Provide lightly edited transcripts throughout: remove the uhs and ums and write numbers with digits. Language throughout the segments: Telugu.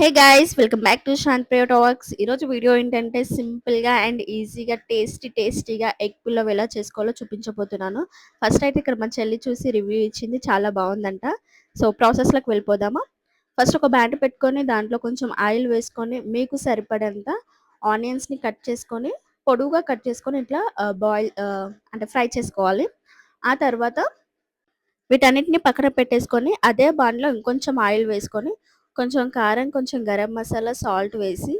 Hey guys, welcome back to Shanth Priya talks. ఈరోజు వీడియో ఏంటంటే సింపుల్గా అండ్ ఈజీగా టేస్టీగా ఎగ్ పులావ్ ఎలా చేసుకోవాలో చూపించబోతున్నాను. ఫస్ట్ అయితే ఇక్కడ మా చెల్లి చూసి రివ్యూ ఇచ్చింది, చాలా బాగుందంట. సో ప్రాసెస్లోకి వెళ్ళిపోదామా. ఫస్ట్ ఒక బ్యాటర్ పెట్టుకొని దాంట్లో కొంచెం ఆయిల్ వేసుకొని మీకు సరిపడంత ఆనియన్స్ని కట్ చేసుకొని పొడువుగా కట్ చేసుకొని ఇట్లా బాయిల్ అంటే ఫ్రై చేసుకోవాలి. ఆ తర్వాత వీటన్నిటిని పక్కన పెట్టేసుకొని అదే బాండ్లో ఇంకొంచెం ఆయిల్ వేసుకొని కొంచెం కారం, కొంచెం గరం మసాలా, సాల్ట్ వేసి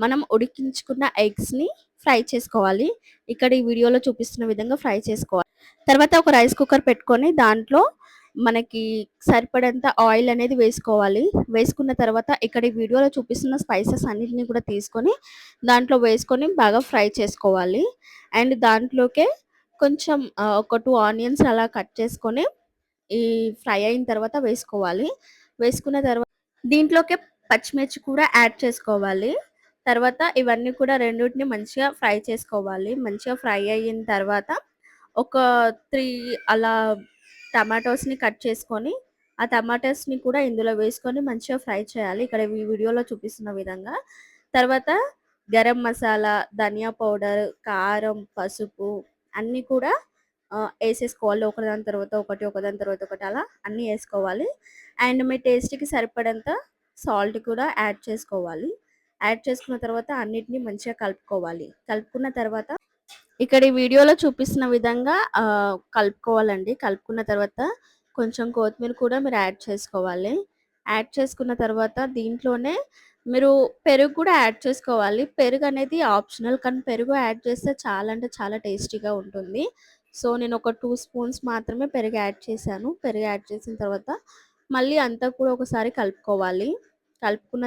మనం ఉడికించుకున్న ఎగ్స్ని ఫ్రై చేసుకోవాలి. ఇక్కడ ఈ వీడియోలో చూపిస్తున్న విధంగా ఫ్రై చేసుకోవాలి. తర్వాత ఒక రైస్ కుక్కర్ పెట్టుకొని దాంట్లో మనకి సరిపడంత ఆయిల్ అనేది వేసుకోవాలి. వేసుకున్న తర్వాత ఇక్కడ ఈ వీడియోలో చూపిస్తున్న స్పైసెస్ అన్నిటిని కూడా తీసుకొని దాంట్లో వేసుకొని బాగా ఫ్రై చేసుకోవాలి. అండ్ దాంట్లోకే కొంచెం ఒక 2 ఆనియన్స్ అలా కట్ చేసుకొని ఈ ఫ్రై అయిన తర్వాత వేసుకోవాలి. వేసుకున్న తర్వాత దీంట్లోకి పచ్చిమిర్చి కూడా యాడ్ చేసుకోవాలి. తర్వాత ఇవన్నీ కూడా రెండిటిని మంచిగా ఫ్రై చేసుకోవాలి. మంచిగా ఫ్రై అయిన తర్వాత ఒక 3 అలా టమాటోస్ని కట్ చేసుకొని ఆ టమాటోస్ని కూడా ఇందులో వేసుకొని మంచిగా ఫ్రై చేయాలి. ఇక్కడ ఈ వీడియోలో చూపిస్తున్న విధంగా. తర్వాత గరం మసాలా, ధనియా పౌడర్, కారం, పసుపు అన్నీ కూడా వేసేసుకోవాలి. ఒకదాని తర్వాత ఒకటి, ఒకదాని తర్వాత ఒకటి అలా అన్నీ వేసుకోవాలి. అండ్ మీ టేస్ట్కి సరిపడంత సాల్ట్ కూడా యాడ్ చేసుకోవాలి. యాడ్ చేసుకున్న తర్వాత అన్నిటిని మంచిగా కలుపుకోవాలి. కలుపుకున్న తర్వాత ఇక్కడ ఈ వీడియోలో చూపిస్తున్న విధంగా కలుపుకోవాలండి. కలుపుకున్న తర్వాత కొంచెం కొత్తిమీర కూడా మీరు యాడ్ చేసుకోవాలి. యాడ్ చేసుకున్న తర్వాత దీంట్లోనే మీరు పెరుగు కూడా యాడ్ చేసుకోవాలి. పెరుగు అనేది ఆప్షనల్, కానీ పెరుగు యాడ్ చేస్తే చాలా అంటే చాలా టేస్టీగా ఉంటుంది. సో నేను ఒక 2 స్పూన్స్ మాత్రమే పెరుగు యాడ్ చేశాను. పెరుగు యాడ్ చేసిన తర్వాత మళ్ళీ అంతా కూడా ఒకసారి కలుపుకోవాలి. కలుపుకున్న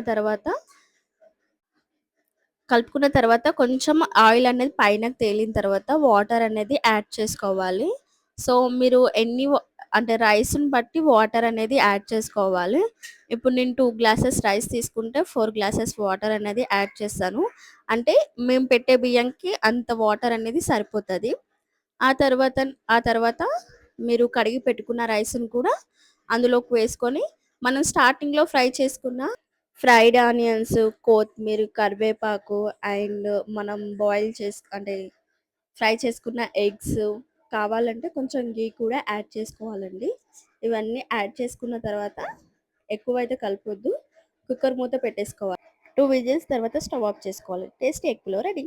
తర్వాత కొంచెం ఆయిల్ అనేది పైనకి తేలిన తర్వాత వాటర్ అనేది యాడ్ చేసుకోవాలి. సో మీరు అంటే రైస్ని బట్టి వాటర్ అనేది యాడ్ చేసుకోవాలి. ఇప్పుడు నేను 2 గ్లాసెస్ రైస్ తీసుకుంటే 4 గ్లాసెస్ వాటర్ అనేది యాడ్ చేస్తాను. అంటే మేము పెట్టే బియ్యంకి అంత వాటర్ అనేది సరిపోతుంది. ఆ తర్వాత ఆ తర్వాత మీరు కడిగి పెట్టుకున్న రైస్ని కూడా అందులోకి వేసుకొని మనం స్టార్టింగ్లో ఫ్రై చేసుకున్న ఫ్రైడ్ ఆనియన్స్, కొత్తిమీర, కరివేపాకు అండ్ మనం అంటే ఫ్రై చేసుకున్న ఎగ్స్, కావాలంటే కొంచెం గీ కూడా యాడ్ చేసుకోవాలండి. ఇవన్నీ యాడ్ చేసుకున్న తర్వాత ఎక్కువైతే కలపొద్దు. కుక్కర్ మూత పెట్టేసుకోవాలి. 2 విజిల్స్ తర్వాత స్టవ్ ఆఫ్ చేసుకోవాలి. Tasty egg pulao ready.